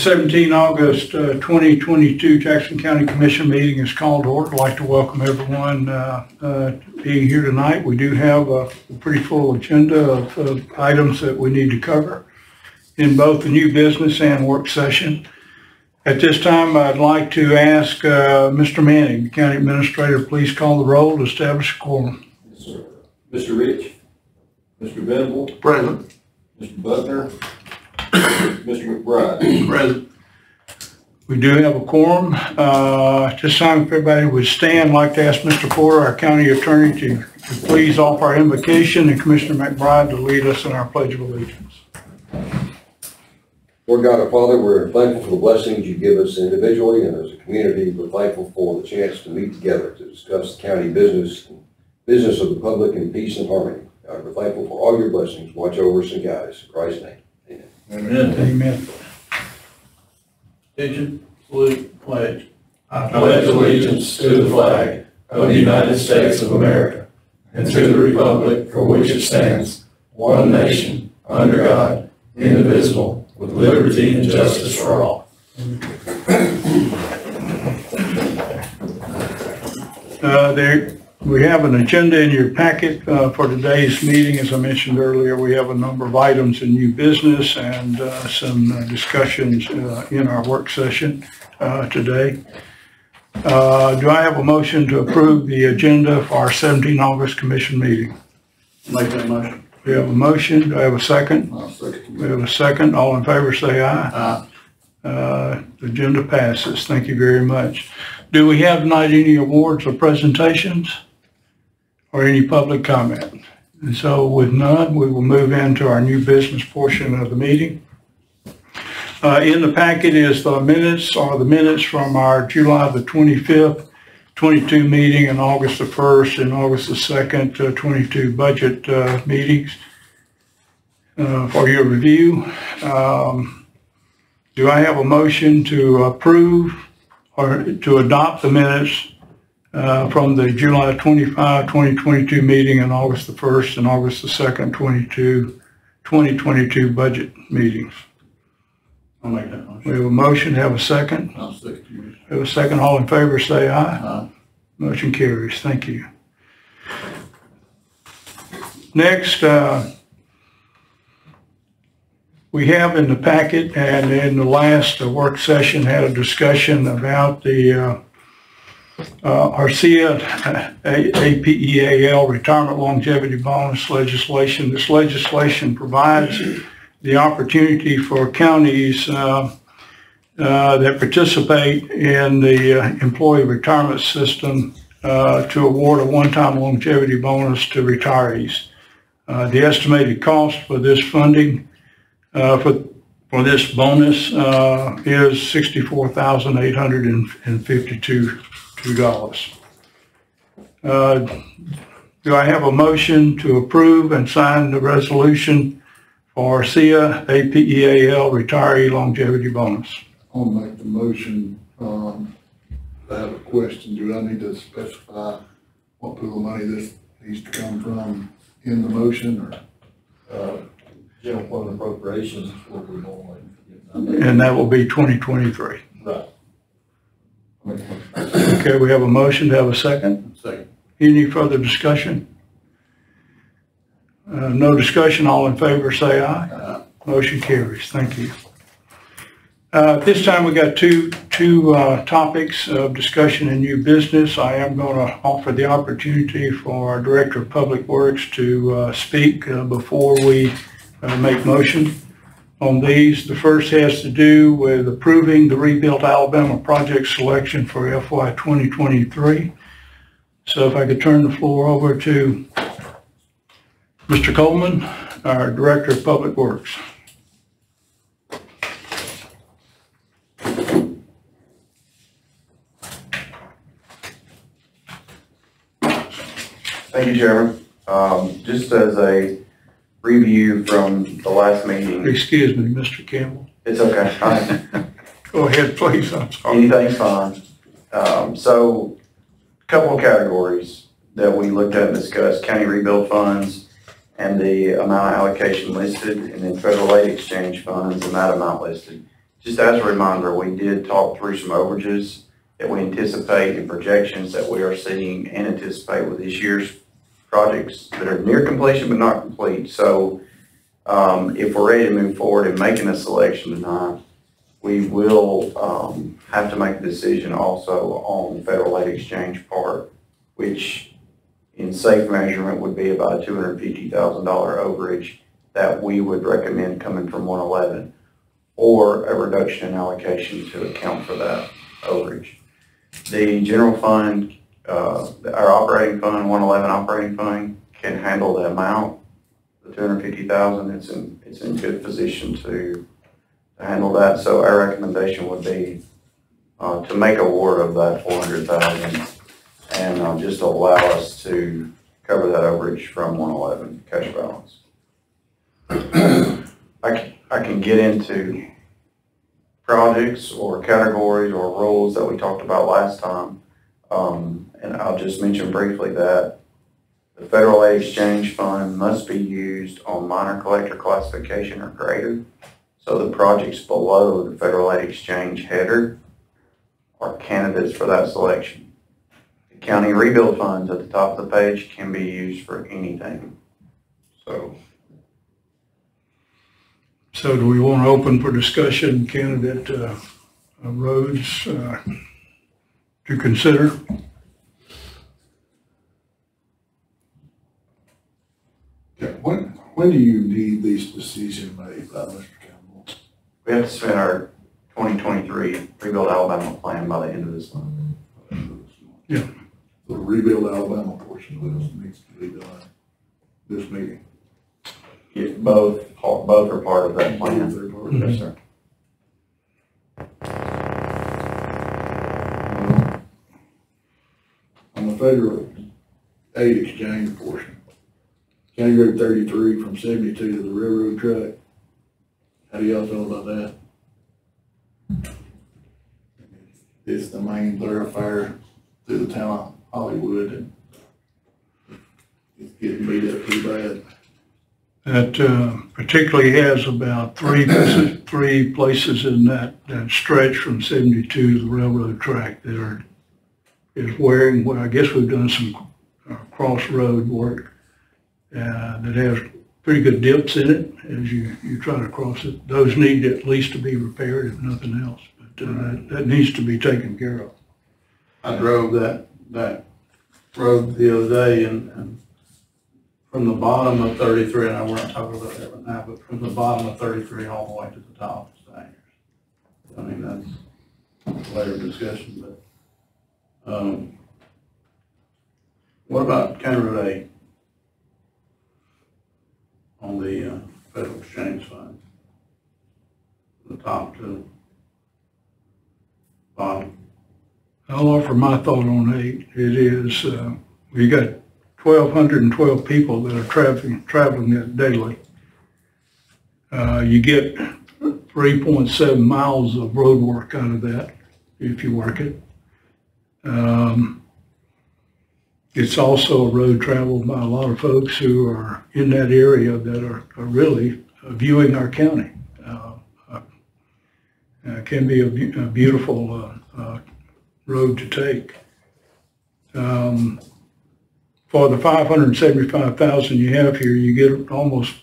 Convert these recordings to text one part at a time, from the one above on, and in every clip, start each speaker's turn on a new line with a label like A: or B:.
A: 17 August 2022 Jackson County Commission meeting is called to order. I'd like to welcome everyone being here tonight. We do have a pretty full agenda of items that we need to cover in both the new business and work session. At this time, I'd like to ask Mr. Manning, the County Administrator, please call the roll to establish a quorum.
B: Yes, sir. Mr. Rich, Mr. Venable,
A: Present.
B: Mr. Butler, Mr. McBride.
A: Present. We do have a quorum. At this time, if everybody would stand, I'd like to ask Mr. Porter, our County Attorney, to please offer our invocation, and Commissioner McBride to lead us in our Pledge of Allegiance.
C: Lord God, our Father, we're thankful for the blessings you give us individually and as a community. We're thankful for the chance to meet together to discuss the county business of the public in peace and harmony. God, we're thankful for all your blessings. Watch over us and guide us. In Christ's name, amen.
A: Amen. Amen.
D: Attention, salute, pledge. I pledge allegiance to the flag of the United States of America and to the republic for which it stands, one nation, under God, indivisible, with liberty and justice for all.
A: We have an agenda in your packet for today's meeting. As I mentioned earlier, we have a number of items in new business and some discussions in our work session today. Do I have a motion to approve the agenda for our 17 August Commission meeting?
D: Make that motion.
A: We have a motion. Do I have a second?
D: I'll second.
A: We have a second. All in favor say aye.
D: Aye.
A: The agenda passes. Thank you very much. Do we have tonight any awards or presentations or any public comment? And so with none, we will move into our new business portion of the meeting. In the packet is the minutes from our July the 25th, 22 meeting and August the 1st and August the 2nd, 22 budget meetings for your review. Do I have a motion to approve or to adopt the minutes from the July 25, 2022 meeting and August the 1st and August the 2nd, 2022 budget meetings?
D: I'll make that motion.
A: We have a motion. Have a second?
D: I'll second you.
A: Have a second. All in favor say aye.
D: Aye.
A: Motion carries. Thank you. Next, we have in the packet and in the last work session had a discussion about the ARCIA APEAL retirement longevity bonus legislation. This legislation provides the opportunity for counties that participate in the employee retirement system to award a one-time longevity bonus to retirees. The estimated cost for this funding for this bonus is $64,852. Do I have a motion to approve and sign the resolution for ARCIA APEAL retiree longevity bonus?
E: I'll make the motion. I have a question. Do I need to specify what pool of money this needs to come from in the motion, or?
B: General fund appropriations is what we normally get.
A: And that will be 2023.
B: Right.
A: Okay, we have a motion. To have a second?
D: Second.
A: Any further discussion? No discussion. All in favor say aye.
D: Aye.
A: Motion carries. Thank you. At this time we got two topics of discussion in new business. I am going to offer the opportunity for our Director of Public Works to speak before we make motion on these. The first has to do with approving the Rebuilt Alabama project selection for FY 2023. So if I could turn the floor over to Mr. Coleman, our Director of Public Works.
F: Thank you, Chairman. Just as a review from the last meeting.
A: Excuse me, Mr. Campbell.
F: It's okay.
A: Go ahead, please. I'm sorry.
F: Anything's fine. So a couple of categories that we looked at and discussed: county rebuild funds and the amount of allocation listed, and then federal aid exchange funds and that amount listed. just as a reminder, we did talk through some overages that we anticipate and projections that we are seeing and anticipate with this year's projects that are near completion but not complete. So if we're ready to move forward in making a selection tonight, we will have to make a decision also on the federal aid exchange part, which in safe measurement would be about a $250,000 overage that we would recommend coming from 111, or a reduction in allocation to account for that overage. The general fund, our operating fund, 111 operating fund, can handle the amount, the $250,000. It's in good position to handle that. So our recommendation would be to make award of that $400,000 and just allow us to cover that overage from 111 cash balance. I can get into projects or categories or roles that we talked about last time. And I'll just mention briefly that the Federal Aid Exchange Fund must be used on minor collector classification or greater. So the projects below the Federal Aid Exchange header are candidates for that selection. The county rebuild funds at the top of the page can be used for anything.
A: So do we want to open for discussion candidate roads to consider?
E: Okay, when do you need this decision made by Mr. Campbell?
F: We have to submit our 2023 Rebuild Alabama plan by the end of this month.
A: Yeah.
E: The Rebuild Alabama portion of this needs to be done this meeting.
F: Yeah, both are part of that plan. Yes, sir.
E: On the Federal Aid Exchange portion, County Road 33 from 72 to the railroad track. How do y'all feel about that? It's the main thoroughfare through the town of Hollywood, and it's getting beat up pretty bad.
A: That particularly has about three places in that stretch from 72 to the railroad track that is wearing, well, I guess we've done some crossroad work that has pretty good dips in it as you try to cross it. Those need at least to be repaired, if nothing else, but that needs to be taken care of.
D: I drove that road the other day, and from the bottom of 33, and we're not talking about that right now, but from the bottom of 33 all the way to the top of Stangers. I mean, that's a later discussion, but what about County Road 8 on the Federal Exchange Fund? From the top to bottom.
A: I'll offer my thought on 8. It is, we got 1,212 people that are traveling that daily. You get 3.7 miles of road work out of that if you work it. It's also a road traveled by a lot of folks who are in that area that are really viewing our county. Can be a beautiful road to take. For the 575,000 you have here, you get almost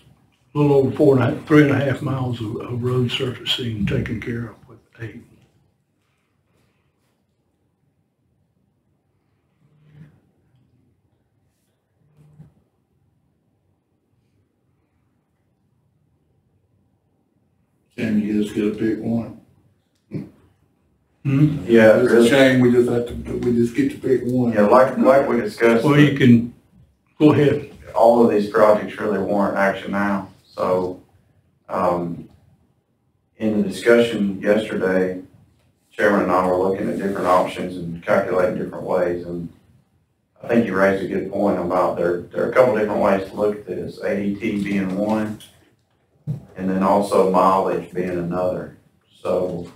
A: a little over 3.5 miles of road surfacing taken care of with 8.
E: Can you just get to pick one?
F: Yeah,
E: It's a shame we just get to pick one.
F: Yeah, like we discussed.
A: Well, you can go ahead.
F: All of these projects really warrant action now. So, in the discussion yesterday, Chairman and I were looking at different options and calculating different ways. And I think you raised a good point about there are a couple different ways to look at this. ADT being one, and then also mileage being another. So,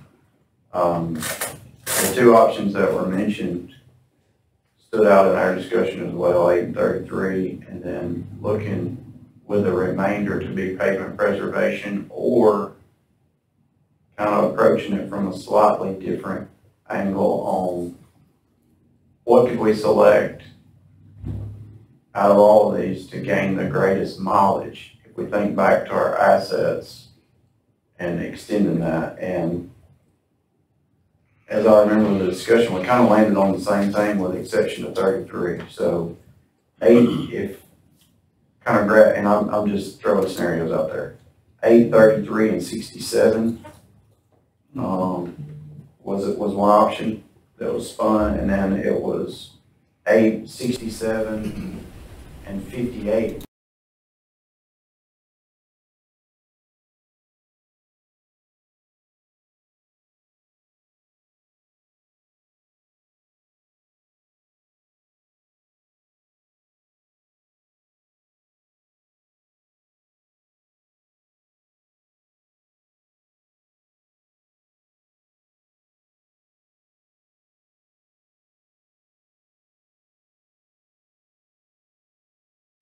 F: the two options that were mentioned stood out in our discussion as well, 8 and 33, and then looking with the remainder to be pavement preservation or kind of approaching it from a slightly different angle on what could we select out of all of these to gain the greatest mileage if we think back to our assets and extending that. And as I remember the discussion, we kind of landed on the same thing with the exception of 33. So 8, if kind of and I'm just throwing scenarios out there. 8, 33, and 67 was one option that was spun, and then it was 8, 67, and 58.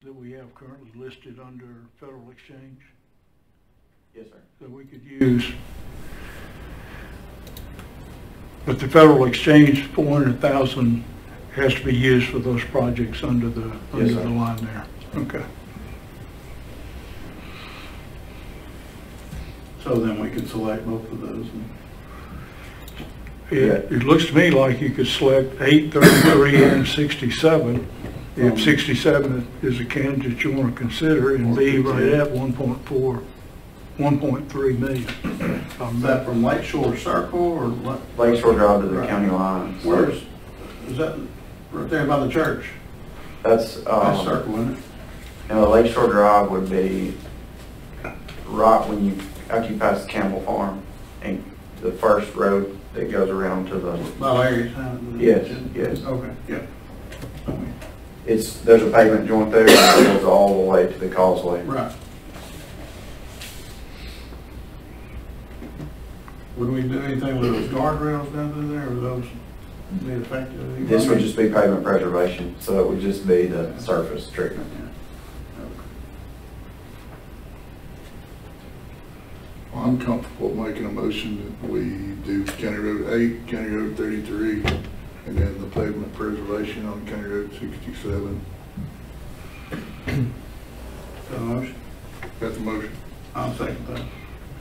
A: That we have currently listed under Federal Exchange
F: Yes, sir.
A: that we could use. But the Federal Exchange, 400,000 has to be used for those projects under the
F: sir.
A: line there. Okay.
E: So then we can select both of those.
A: It looks to me like you could select 8, 33, and 67. If 67 is a candidate you want to consider, and be right at 1.3 million.
E: Is that from Lake Shore Circle or what?
F: Lakeshore Drive to the
E: Right.
F: county lines.
E: Where's, is that right there by the church?
F: That's,
E: That circle, isn't it?
F: the Lakeshore Drive would be right when you, after you pass the Campbell Farm, and the first road that goes around to the,
E: By Larry's house?
F: yes.
E: Okay, yeah.
F: There's a pavement joint there that goes all the way to the causeway.
E: Right. Would we do anything with those guardrails down through there, or those be effective?
F: This would just be pavement preservation, so it would just be the surface treatment.
G: I'm comfortable making a motion that we do County Road 8, County Road 33, and then the pavement preservation on County Road 67.
E: So motion?
G: Got the motion?
E: I'll second that.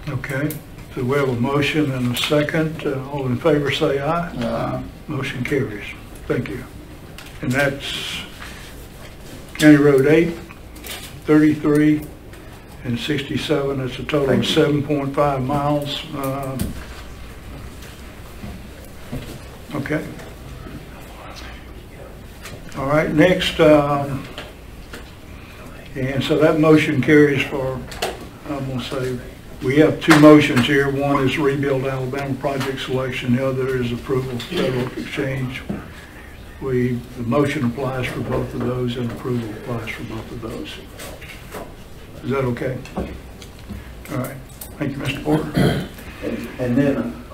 A: Okay, so we have a motion and a second. All in favor say aye.
E: Aye.
A: Motion carries. Thank you. And that's County Road 8, 33, and 67. That's a total of 7.5 miles. Okay. All right, next, and so that motion carries for, I'm going to say, we have 2 motions here. One is Rebuild Alabama project selection. The other is approval of Federal Exchange. The motion applies for both of those and approval applies for both of those. Is that okay? All right. Thank you, Mr. Porter.
F: And then,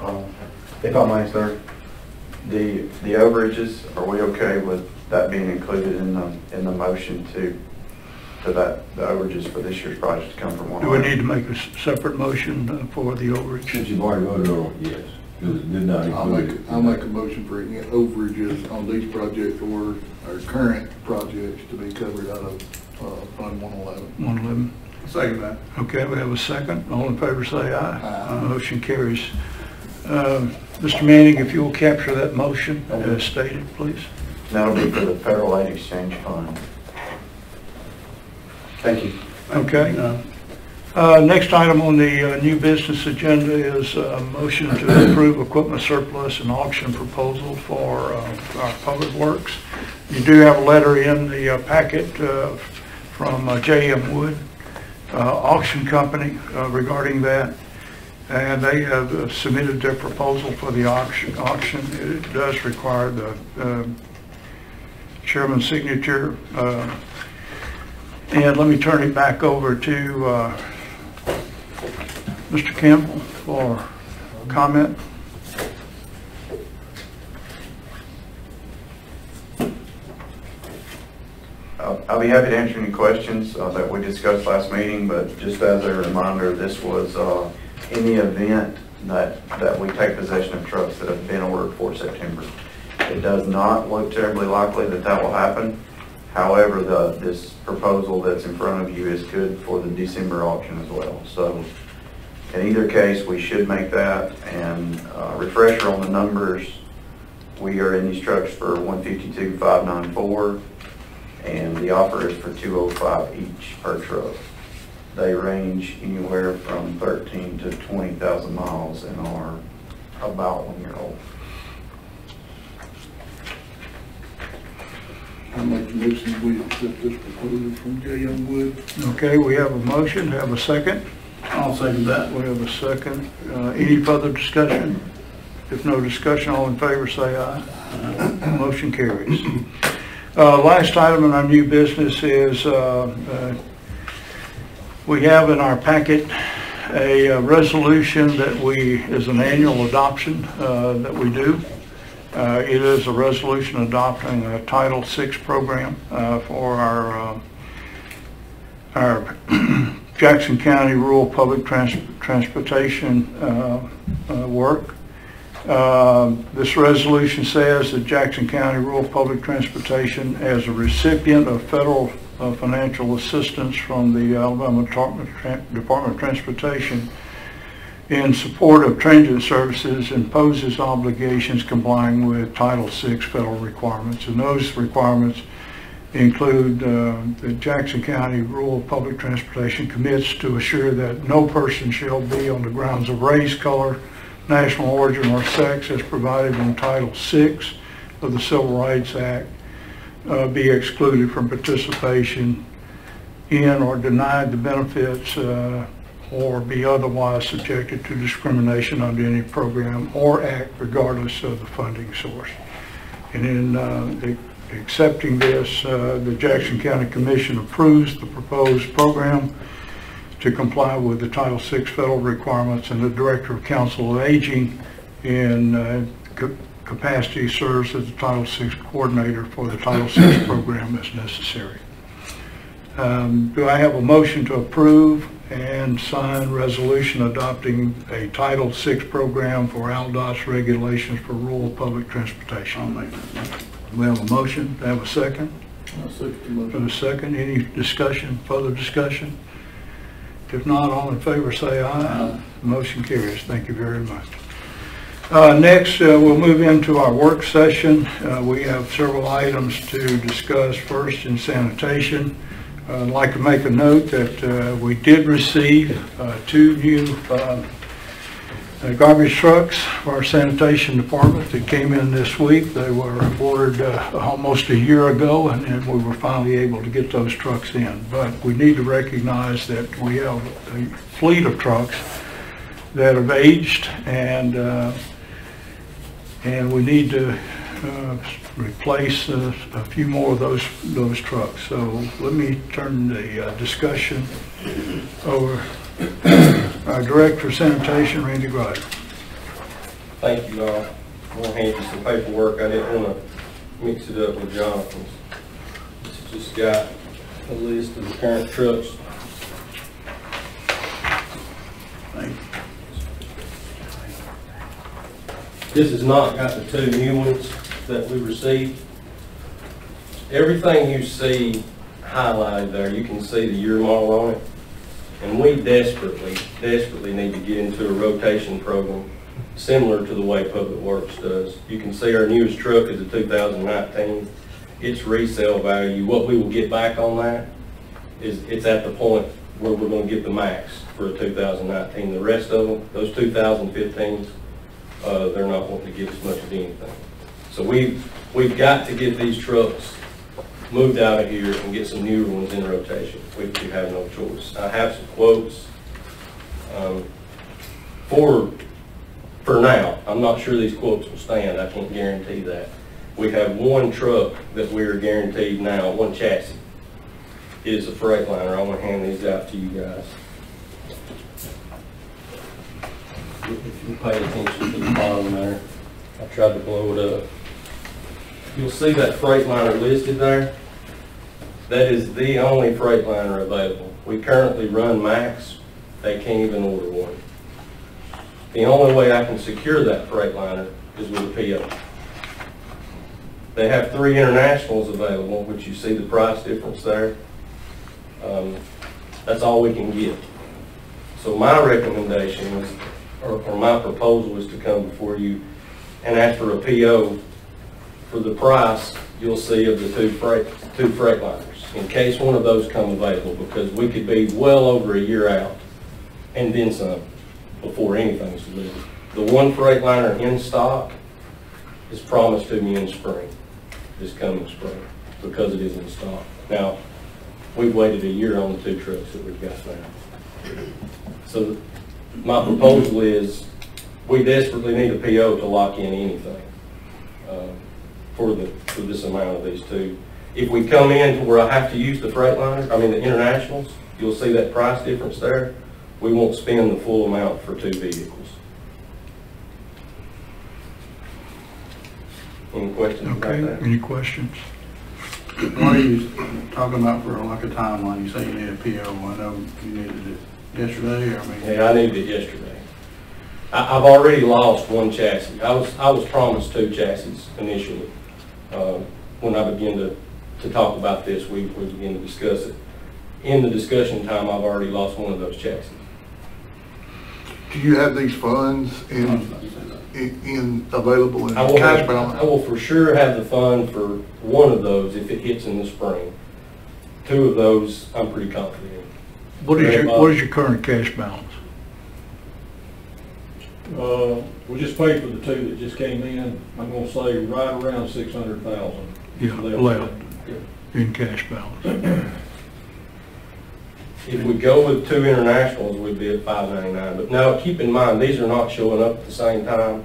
F: if I may, sir, the overages, are we okay with that being included in the motion to that, the overages for this year's project to come from one?
A: Do we need to make a separate motion for the overage?
C: Since you've already voted on it, yes, because it did not include it.
G: I'll make a motion for any overages on these projects or our current projects to be covered out of Fund 111.
A: 111.
E: Second that.
A: Okay, we have a second. All in favor say aye.
G: Aye.
A: Motion carries. Mr. Manning, if you will capture that motion as stated, please.
F: That'll be for the Federal Aid Exchange Fund. Thank you.
A: Okay. Next item on the new business agenda is a motion to approve equipment surplus and auction proposal for our public works. You do have a letter in the packet from J.M. Wood Auction Company regarding that, and they have submitted their proposal for the auction. It does require the chairman's signature. And let me turn it back over to Mr. Campbell for comment.
F: I'll be happy to answer any questions that we discussed last meeting, but just as a reminder, this was in the event that we take possession of trucks that have been ordered for September. It does not look terribly likely that that will happen. However, this proposal that's in front of you is good for the December auction as well. So in either case, we should make that. And refresher on the numbers, we are in these trucks for $152,594, and the offer is for $205 each per truck. They range anywhere from 13 to 20,000 miles and are about 1 year old.
E: I make the motion, we accept this proposal from J. Youngwood.
A: Okay, we have a motion, have a second?
E: I'll second that.
A: We have a second. Any further discussion? If no discussion, all in favor say aye. Motion carries. Last item in our new business is we have in our packet a resolution that is an annual adoption that we do. It is a resolution adopting a Title VI program for our Jackson County Rural Public Transportation work. This resolution says that Jackson County Rural Public Transportation, as a recipient of federal financial assistance from the Alabama Department of Transportation in support of transit services, imposes obligations complying with Title VI federal requirements. And those requirements include that Jackson County Rural Public Transportation commits to assure that no person shall be, on the grounds of race, color, national origin, or sex as provided in Title VI of the Civil Rights Act, be excluded from participation in or denied the benefits or be otherwise subjected to discrimination under any program or act regardless of the funding source. And in accepting this, the Jackson County Commission approves the proposed program to comply with the Title VI federal requirements, and the Director of Council of Aging in capacity serves as the Title VI coordinator for the Title VI program as necessary. Do I have a motion to approve and sign resolution adopting a Title VI program for ALDOT's regulations for rural public transportation?
E: I'll make that motion.
A: We have a motion. Do I have a second?
E: I'll second the motion.
A: For a second, any discussion, further discussion? If not, all in favor say aye. Aye. Motion carries. Thank you very much. Next, we'll move into our work session. We have several items to discuss. First, in sanitation. I'd like to make a note that we did receive 2 new garbage trucks for our sanitation department that came in this week. They were ordered almost a year ago, and we were finally able to get those trucks in. But we need to recognize that we have a fleet of trucks that have aged, and we need to replace a few more of those trucks. So let me turn the discussion over our Director of Sanitation, Randy Grider.
H: Thank you all. I'm going to hand you some paperwork. I didn't want to mix it up with Jonathan's. It's just got a list of the current trucks.
E: Thank you.
H: This has not got the 2 new ones that we received. Everything you see highlighted there, you can see the year model on it. And we desperately need to get into a rotation program similar to the way Public Works does. You can see our newest truck is a 2019. Its resale value, what we will get back on that, is it's at the point where we're going to get the max for a 2019. The rest of them, those 2015s, they're not wanting to give us much of anything. So we've got to get these trucks moved out of here and get some newer ones in rotation. We have no choice. I have some quotes for now. I'm not sure these quotes will stand. I can't guarantee that. We have 1 truck that we're guaranteed now, 1 chassis. It is a Freightliner. I want to hand these out to you guys. If you pay attention to the bottom there, I tried to blow it up. You'll see that Freightliner listed there. That is the only Freightliner available. We currently run Max. They can't even order one. The only way I can secure that Freightliner is with a PO. They have 3 internationals available, which you see the price difference there. That's all we can get. So my recommendation is, or my proposal is to come before you and ask for a PO for the price you'll see of the two Freightliners, in case one of those come available, because we could be well over a year out and then some before anything's delivered. The one Freightliner in stock is promised to me in spring, this coming spring, because it is in stock. Now, we've waited a year on the 2 trucks that we've got now. So my proposal is, we desperately need a PO to lock in anything for this amount of these 2. If we come in to where I have to use the Freightliner, I mean the internationals, you'll see that price difference there. We won't spend the full amount for 2 vehicles. Any questions about
A: Okay,
H: that?
A: any questions?
E: What are you talking about for like a timeline? You say you need a PO. I know you needed it yesterday, or I mean.
H: Yeah, I needed it yesterday. I've already lost 1 chassis. I was promised 2 chassis initially. When I began to talk about this, we began to discuss it. In the discussion time, I've already lost 1 of those chassis.
G: Do you have these funds in available in cash balance?
H: I will for sure have the fund for 1 of those if it hits in the spring. 2 of those, I'm pretty confident in.
A: What is your current cash balance?
D: We just paid for the 2 that just came in. I'm gonna say right around 600,000.
A: Yeah, left in cash balance.
H: If we go with 2 internationals, we'd be at $599. But now, keep in mind, these are not showing up at the same time.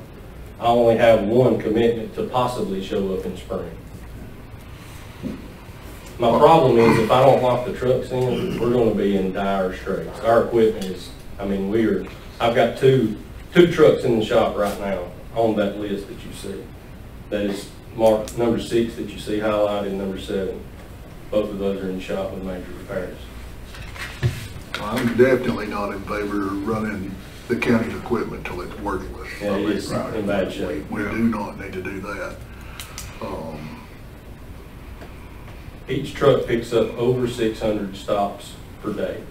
H: I only have 1 commitment to possibly show up in spring. My problem is, if I don't lock the trucks in, we're going to be in dire straits. Our equipment is, I mean, I've got two trucks in the shop right now on that list that you see. That is marked number 6 that you see highlighted, number 7. Both of those are in the shop with major repairs.
G: I'm definitely not in favor of running the county's equipment till it's worthless.
H: Yeah, it is in bad shape.
G: We do not need to do that.
H: Each truck picks up over 600 stops per day.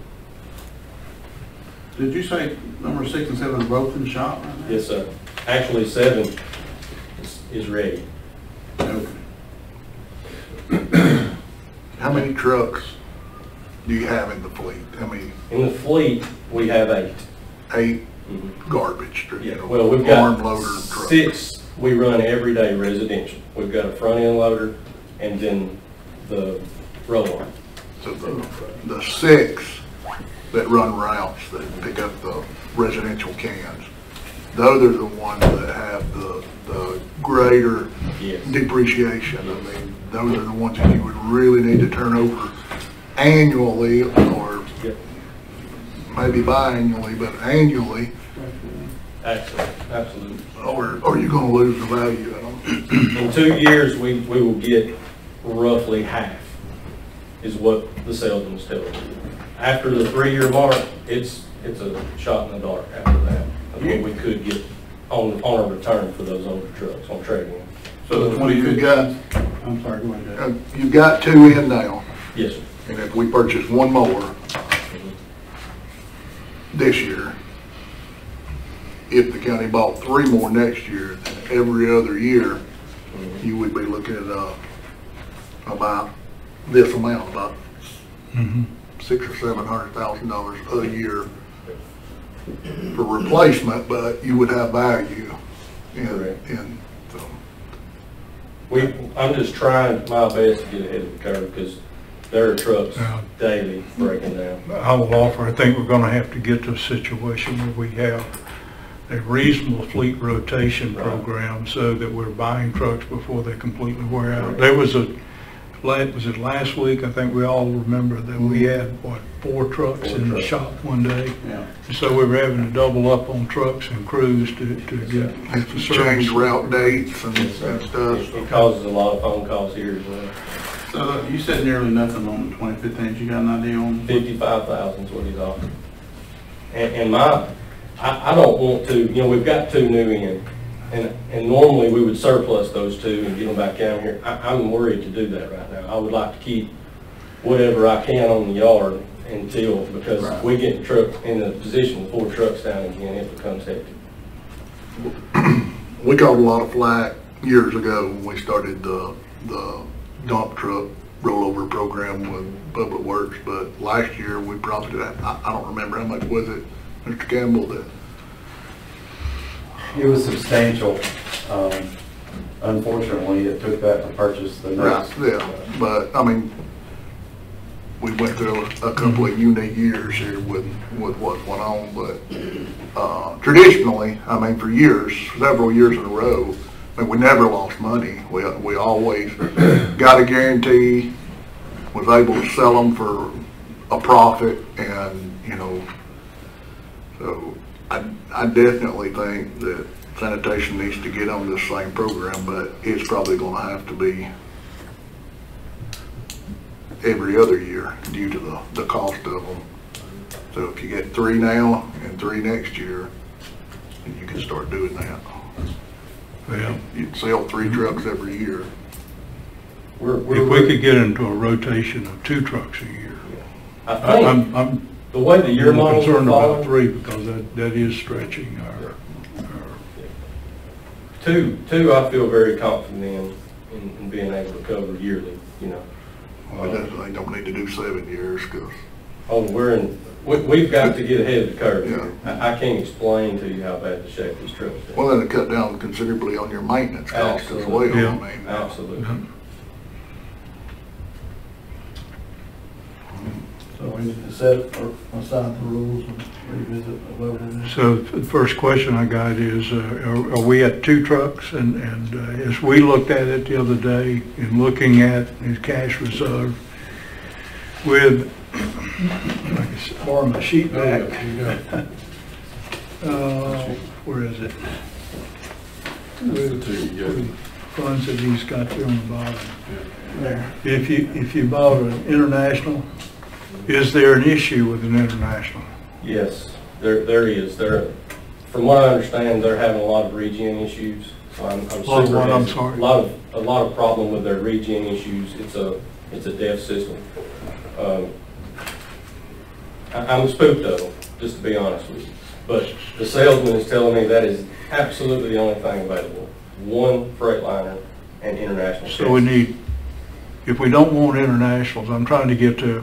E: Did you say number 6 and 7 are both in the shop right now?
H: Yes, sir. Actually, 7 is ready.
E: Okay.
G: How many trucks do you have in the fleet? I mean,
H: In the fleet, we have 8.
G: 8 garbage, you know,
H: Well, we've
G: arm
H: got
G: loader trucks.
H: 6 we run every day residential. We've got a front end loader and then the roll-on.
G: So the 6 that run routes that pick up the residential cans, those are the ones that have the greater
H: Yes.
G: depreciation. I mean, those are the ones that you would really need to turn over annually, or
H: Yep.
G: maybe biannually, but annually,
H: Absolutely.
G: or you're gonna lose the value of them.
H: In 2 years, we will get roughly half, is what the salesman's telling me. After the 3-year mark, it's a shot in the dark after that, of what we could get on a return for those older trucks on trading.
E: So the 2015, I'm sorry, go ahead.
G: You've got 2 in now,
H: Yes, sir.
G: and if we purchase 1 more this year, if the county bought 3 more next year, then every other year, you would be looking at about this amount, about $600,000 or $700,000 a year for replacement, but you would have value in so.
H: I'm just trying my best to get ahead of the curve, because there are trucks daily breaking down.
A: I will offer, I think we're gonna have to get to a situation where we have a reasonable fleet rotation program so that we're buying trucks before they completely wear out. There was was it last week? I think we all remember that we had, 4 trucks in the shop one day.
E: Yeah.
A: And so we were having to double up on trucks and crews to get the service.
G: Change route dates and stuff.
H: It causes a lot of phone calls here as well.
E: So you said nearly nothing on the 2015. You got an idea on?
H: 55,000 is what he's offering. And my I don't want to, you know, we've got 2 new in, and normally we would surplus those 2 and get them back down here. I'm worried to do that right now. I would like to keep whatever I can on the yard until, because if we get in a position with 4 trucks down again, it becomes hectic.
G: We caught a lot of flack years ago when we started the dump truck rollover program with Public Works, but last year we probably, I don't remember how much was it, Mr. Campbell, that
I: It was substantial. Unfortunately, it took that to purchase the next.
G: right, yeah, but I mean, we went through a couple of unique years here with what went on, but traditionally, I mean, for years, several years in a row, I mean, we never lost money. We always got a guarantee, was able to sell them for a profit, and, you know, so I definitely think that sanitation needs to get on this same program, but it's probably gonna have to be every other year due to the cost of them. So if you get 3 now and 3 next year, then you can start doing that.
A: Well,
G: You'd sell 3 trucks every year.
A: if we could get into a rotation of 2 trucks a year.
H: I think
A: I'm
H: the way the year models are
A: concerned about
H: falling,
A: 3 because that is stretching our
H: 2 I feel very confident in being able to cover yearly, you know.
G: They don't need to do 7 years, because
H: Oh, we've got to get ahead of the curve
G: Yeah.
H: here. I can't explain to you how bad the shape these trucks are.
G: well, then it cut down considerably on your maintenance cost as well.
H: Absolutely.
G: I mean,
H: Absolutely.
E: So we need to set or assign the rules and revisit the vote on this.
A: So the first question I got is, are we at 2 trucks? And as we looked at it the other day, in looking at his cash reserve with, I guess, borrow my sheet back. Where is it? With funds that he's got there on the bottom. There. If you bought an international, is there an issue with an international?
H: Yes, there is. From what I understand, they're having a lot of regen issues. So I'm
A: Lot of
H: super
A: what? I'm
H: hesitant.
A: sorry.
H: A lot of problem with their regen issues. It's a deaf system. I'm spooked of them, just to be honest with you. But the salesman is telling me that is absolutely the only thing available. 1 Freightliner and international.
A: So we need, if we don't want internationals, I'm trying to get to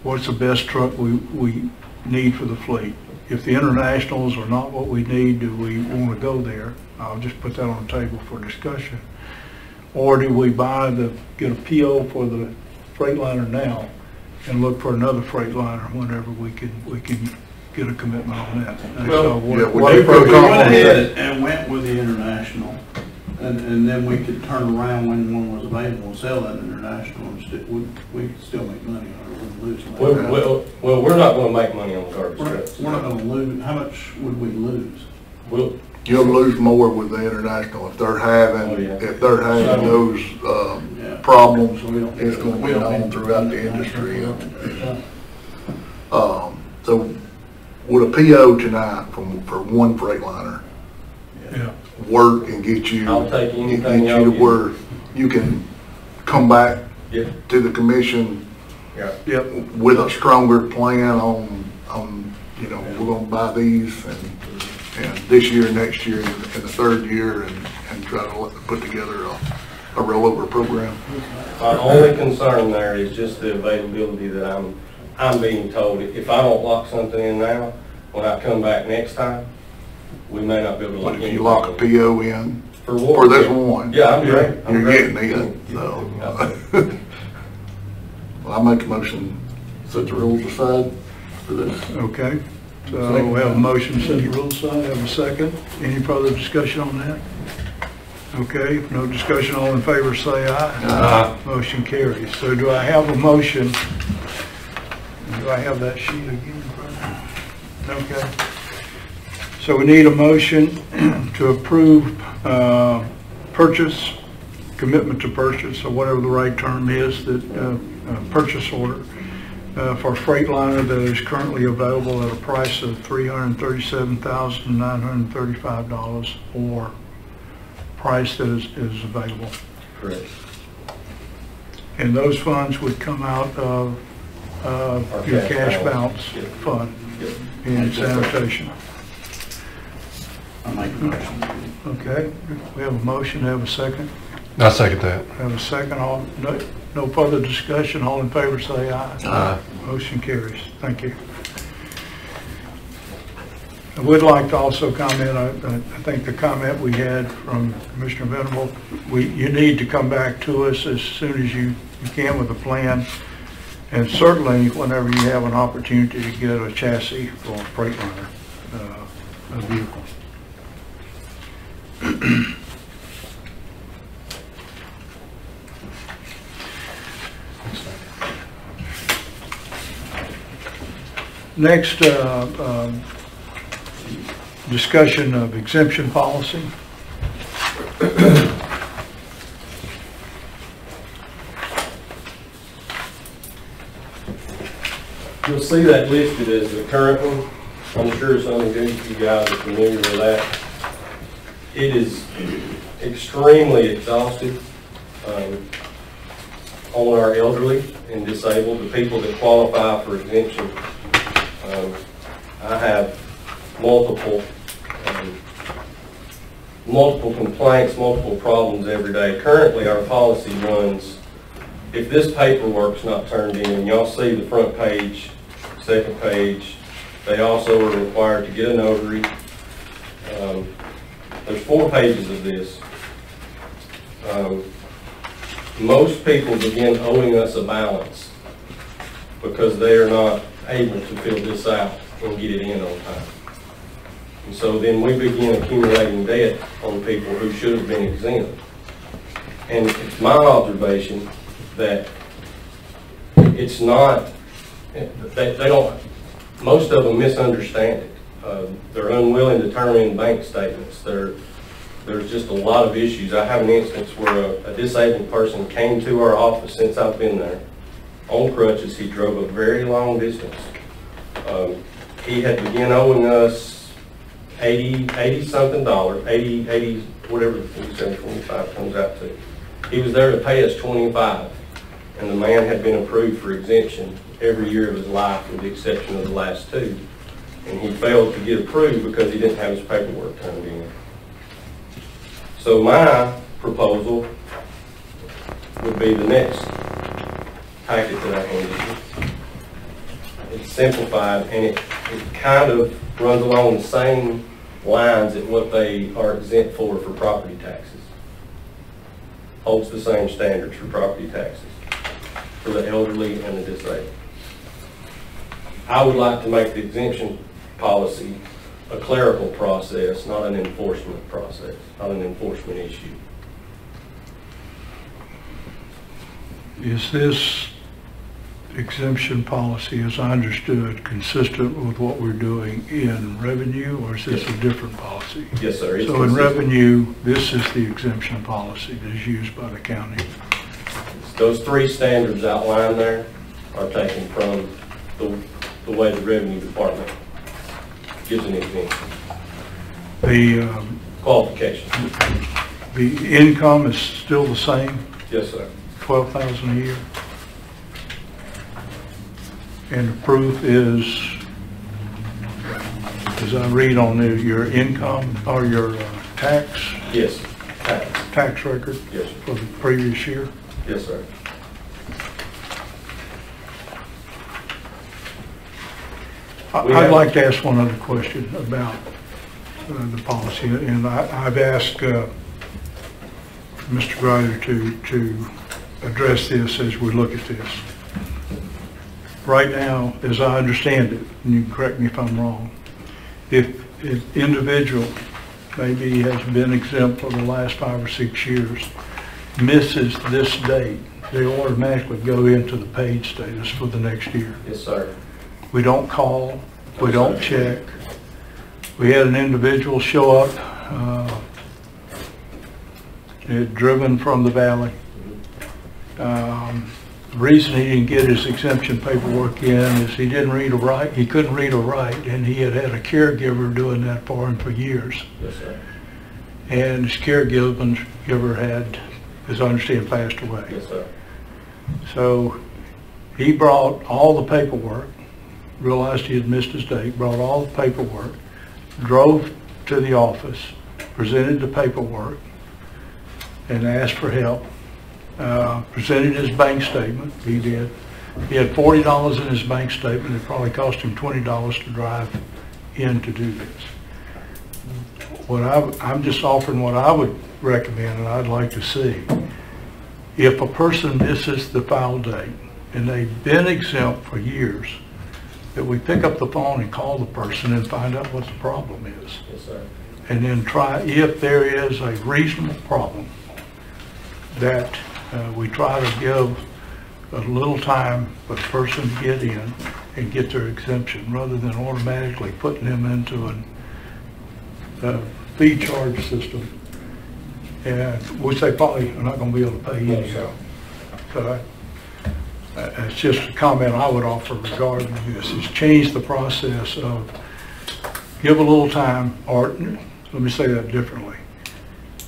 A: what's the best truck we need for the fleet. If the internationals are not what we need, do we want to go there? I'll just put that on the table for discussion. Or do we get a PO for the Freightliner now and look for another Freightliner whenever we can get a commitment on that? And
E: Well,
A: so what-
G: yeah,
A: what
G: we
A: the pro
E: We
A: con
E: went
A: on that?
E: ahead and went with the international, and then we could turn around when one was available and sell that international, and we could still make money on it, we wouldn't lose money.
H: Well, we're not going to make money on the garbage
E: We're
H: trucks.
E: we're not gonna lose, how much would we lose?
H: We'll,
G: you'll lose more with the international if they're having,
H: Oh, yeah.
G: those,
E: Yeah.
G: problems.
E: So we don't.
G: It's gonna be known throughout the industry. So would a PO tonight for 1 Freightliner
A: Yeah.
G: work and get you,
H: I'll take
G: get
H: anything
G: you
H: y'all
G: to
H: give.
G: where you can come back
H: yeah,
G: to the commission
H: yeah.
A: Yep.
G: with a stronger plan on, you know, we're gonna buy these and this year, next year, and the 3rd year, and try to put together a rollover program.
H: My only concern there is just the availability that I'm being told. If I don't lock something in now, when I come back next time, we may not be able to lock
G: But
H: in.
G: if you lock a PO in
H: For
G: for this one,
H: Yeah, I'm great.
G: you're getting it, so. Well, I make a motion, set the rules aside for this.
A: Okay, so we have a motion, set the rules aside, have a second. Any further discussion on that? Okay, if no discussion, all in favor say aye. Aye. Motion carries. So do I have a motion? Do I have that sheet again? Okay. So we need a motion to approve purchase, commitment to purchase, or whatever the right term is, that purchase order for a Freightliner that is currently available at a price of $337,935 or price that is available.
H: Correct.
A: And those funds would come out of your cash balance fund in sanitation.
E: I make a motion.
A: Okay, we have a motion, have a second?
J: I second that.
A: Have a second, no further discussion, all in favor say aye.
J: Aye.
A: Motion carries, thank you. I would like to also comment, I think the comment we had from Commissioner Venable, you need to come back to us as soon as you can with a plan, and certainly whenever you have an opportunity to get a chassis for a Freightliner, a vehicle. Next, discussion of exemption policy.
H: You'll see that listed as the current one. I'm sure some of you guys are familiar with that. It is extremely exhaustive on our elderly and disabled, the people that qualify for exemption. I have multiple complaints, multiple problems every day. Currently, our policy runs, if this paperwork's not turned in, and y'all see the front page, second page, they also are required to get a notary. There's 4 pages of this. Most people begin owing us a balance because they are not able to fill this out and get it in on time. And so then we begin accumulating debt on people who should have been exempt. And it's my observation that it's not, they don't, most of them misunderstand it. They're unwilling to turn in bank statements. There's just a lot of issues. I have an instance where a disabled person came to our office since I've been there on crutches. He drove a very long distance. He had begun owing us $80 something, 80, whatever the 25 comes out to. He was there to pay us $25, and the man had been approved for exemption every year of his life with the exception of the last 2. And he failed to get approved because he didn't have his paperwork turned in. So my proposal would be the next packet that I handed you. It's simplified, and it kind of runs along the same lines at what they are exempt for property taxes. Holds the same standards for property taxes for the elderly and the disabled. I would like to make the exemption policy a clerical process, not an enforcement process, not an enforcement issue.
A: Is this exemption policy, as I understood, consistent with what we're doing in revenue, or is this a different policy?
H: Yes, sir.
A: So in revenue, this is the exemption policy that is used by the county.
H: Those 3 standards outlined there are taken from the way the revenue department gives an exemption.
A: The
H: Qualification.
A: the income is still the same,
H: Yes, sir.
A: $12,000 a year, and the proof is, as I read on your income or your tax
H: Yes.
A: tax record
H: Yes, sir.
A: for the previous year.
H: Yes, sir.
A: I'd like to ask one other question about the policy, and I've asked Mr. Grider to address this as we look at this. Right now, as I understand it, and you can correct me if I'm wrong, if individual maybe has been exempt for the last 5 or 6 years, misses this date, they automatically go into the paid status for the next year.
H: Yes, sir.
A: We don't call, we don't check. We had an individual show up, had driven from the valley, The reason he didn't get his exemption paperwork in is he couldn't read or write, and he had a caregiver doing that for him for years.
H: Yes, sir.
A: And his caregiver had, as I understand, passed away.
H: Yes, sir.
A: So he brought all the paperwork, realized he had missed his date, brought all the paperwork, drove to the office, presented the paperwork, and asked for help. Presented his bank statement. He did. He had $40 in his bank statement. It probably cost him $20 to drive in to do this. I'm just offering what I would recommend and I'd like to see. If a person misses the file date and they've been exempt for years, that we pick up the phone and call the person and find out what the problem is.
H: Yes, sir.
A: And then try, if there is a reasonable problem, that we try to give a little time for the person to get in and get their exemption, rather than automatically putting them into a fee charge system, and which they probably are not going to be able to pay anyhow. So it's just a comment I would offer regarding this, is change the process of give a little time, or let me say that differently.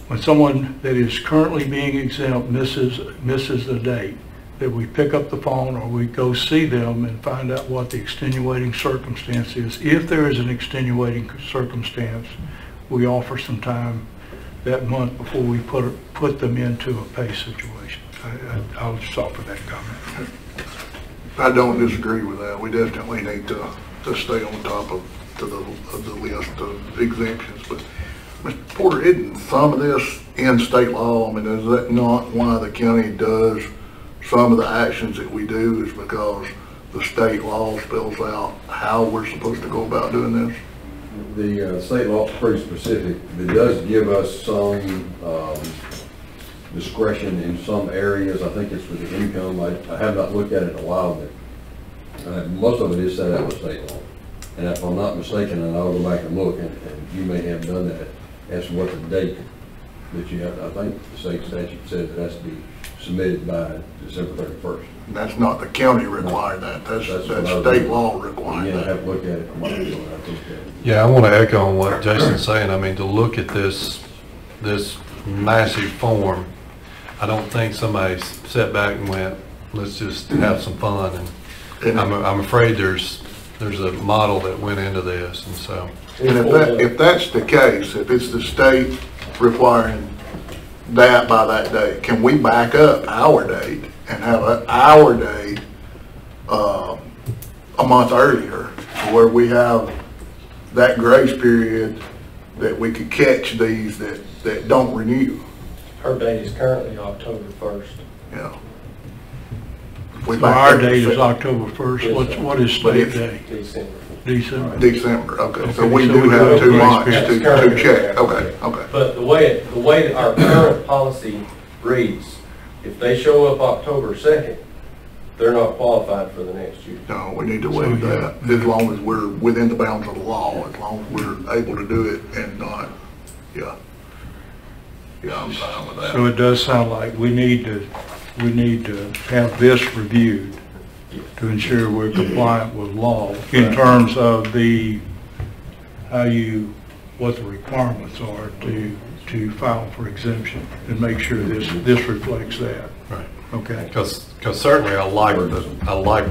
A: When someone that is currently being exempt misses the date, that we pick up the phone or we go see them and find out what the extenuating circumstance is. If there is an extenuating circumstance, we offer some time that month before we put them into a pay situation. I'll just offer that comment.
G: I don't disagree with that. We definitely need to stay on top of the list of exemptions. But Mr. Porter, isn't some of this in state law? I mean, is that not why the county does some of the actions that we do, is because the state law spells out how we're supposed to go about doing this?
C: The state law is pretty specific. It does give us some discretion in some areas. I think it's with the income. I have not looked at it in a while, but most of it is set out with state law. And if I'm not mistaken, and I'll go back and look, and you may have done that, as to what the date that you have, I think the state statute says it has to be submitted by December 31st.
G: And that's not the county required that. That's state law required
C: Again, I
G: that.
C: have to look at it. I think
D: Yeah, I want to echo on what Jason's saying. I mean, to look at this massive form, I don't think somebody sat back and went, let's just have some fun. And I'm afraid there's a model that went into this, and so.
G: And if that's the case, if it's the state requiring that by that date, can we back up our date and have our date a month earlier, where we have that grace period that we could catch these that don't renew?
H: Her date is currently October 1st.
G: Yeah.
A: So our date is October 1st.
H: Yes,
A: what is state day?
H: December.
G: December, okay.
A: Okay,
G: So we
A: so
G: do
A: we
G: have
A: do
G: 2
A: have
G: months
A: grace
G: to check. Okay.
H: But the way that our current policy reads, if they show up October 2nd, they're not qualified for the next year.
G: No, we need to waive that, as long as we're within the bounds of the law, as long as we're able to do it and not, yeah. Yeah, I'm fine with that.
A: So it does sound like we need to have this reviewed to ensure we're compliant with law in terms of what the requirements are to file for exemption, and make sure this reflects that.
D: Right.
A: Okay.
D: Because certainly I like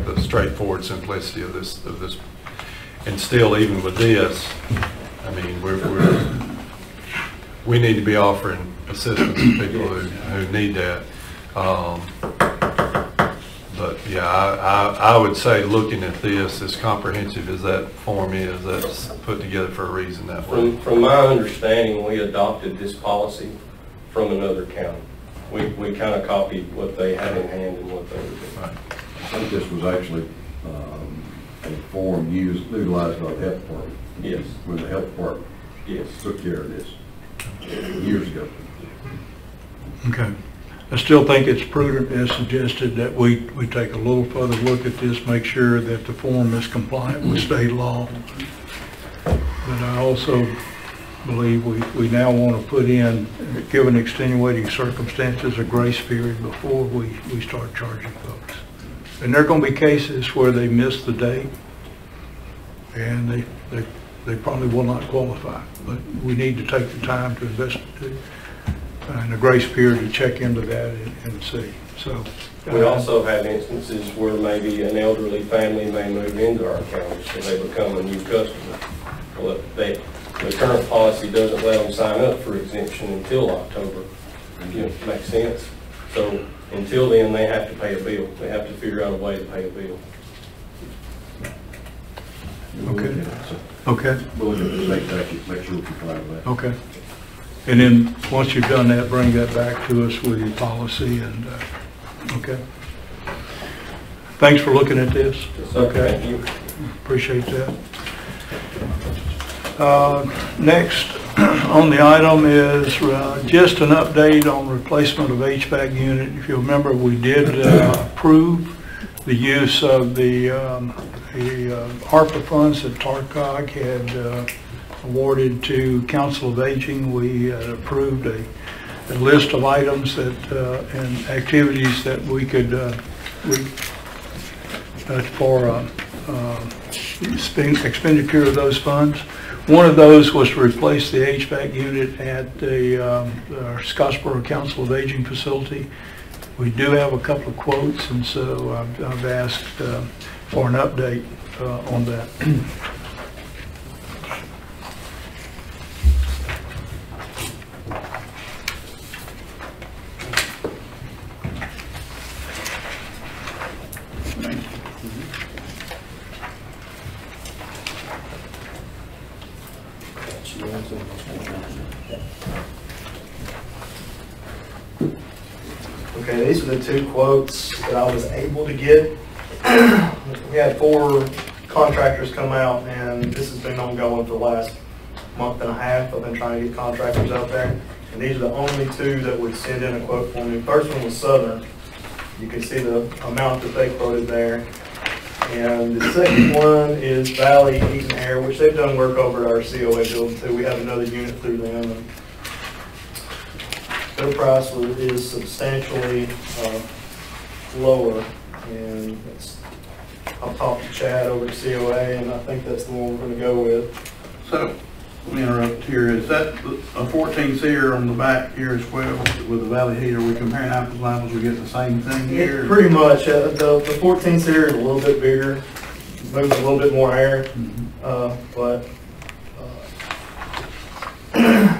D: the straightforward simplicity of this, and still, even with this, I mean, we need to be offering assistance to people who need that. But yeah, I would say, looking at this, as comprehensive as that form is, that's put together for a reason that way.
H: From my understanding, we adopted this policy from another county. We kind of copied what they had in hand and what they were doing.
D: Right.
C: I think this was actually a form utilized by the health department.
H: Yes.
C: When the health department took care of this years ago.
A: Okay. I still think it's prudent, as suggested, that we take a little further look at this, make sure that the form is compliant with state law. But I also believe we now want to put in, given extenuating circumstances, a grace period before we start charging folks. And there are going to be cases where they miss the date and they probably will not qualify, but we need to take the time to investigate and a grace period to check into that and see. So
H: we also have instances where maybe an elderly family may move into our county, so they become a new customer. Well, the current policy doesn't let them sign up for exemption until October. Makes sense? So until then, they have to pay a bill. They have to figure out a way to pay a bill.
A: okay. Okay.
E: We'll look at the state statute, make sure we comply with that.
A: Okay. And then once you've done that, bring that back to us with your policy and, okay. Thanks for looking at this.
H: Okay. Thank you.
A: Appreciate that. Next on the item is just an update on replacement of HVAC unit. If you remember, we did approve the use of the ARPA funds that TARCOG had awarded to Council of Aging. We approved a list of items that and activities that we could for expenditure of those funds. One of those was to replace the HVAC unit at the our Scottsboro Council of Aging facility. We do have a couple of quotes, and so I've asked for an update on that.
J: Okay, these are the two quotes that I was able to get. We had 4 contractors come out, and this has been ongoing for the last month and a half. I've been trying to get contractors out there, and these are the only 2 that would send in a quote for me. The first one was Southern. You can see the amount that they quoted there. And the second one is Valley Heat and Air, which they've done work over at our COA building too. We have another unit through them. And their price is substantially lower, and I'll talk to Chad over at COA, and I think that's the one we're going to go with.
E: So, let me interrupt here. Is that a 14 seer on the back here as well with the Valley Heat? Are we comparing apples and apples? We get the same thing here?
J: Pretty much. The 14 seer is a little bit bigger, moves a little bit more air, but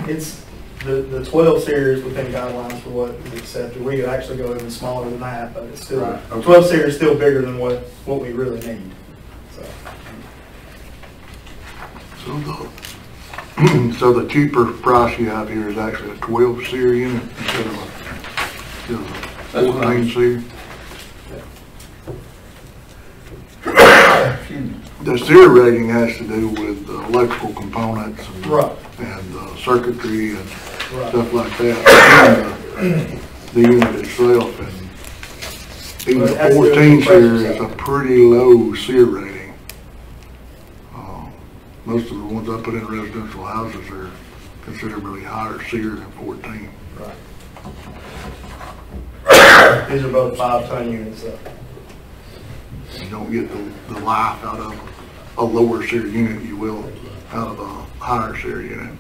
J: it's the 12 series within guidelines for what is accepted. We could actually go even smaller than that, but it's still,
E: right. Okay.
J: 12 series is still bigger than what we really need.
G: So the cheaper price you have here is actually a 12 seer unit instead of a 14 seer. The seer rating has to do with the electrical components and, and circuitry and stuff like that. And, the unit itself, and even the 14 seer is a pretty low seer rating. Most of the ones I put in residential houses are considerably higher seer than 14.
J: Right. These are both 5-ton units though.
G: You don't get the life out of a lower seer unit you will out of a higher seer unit.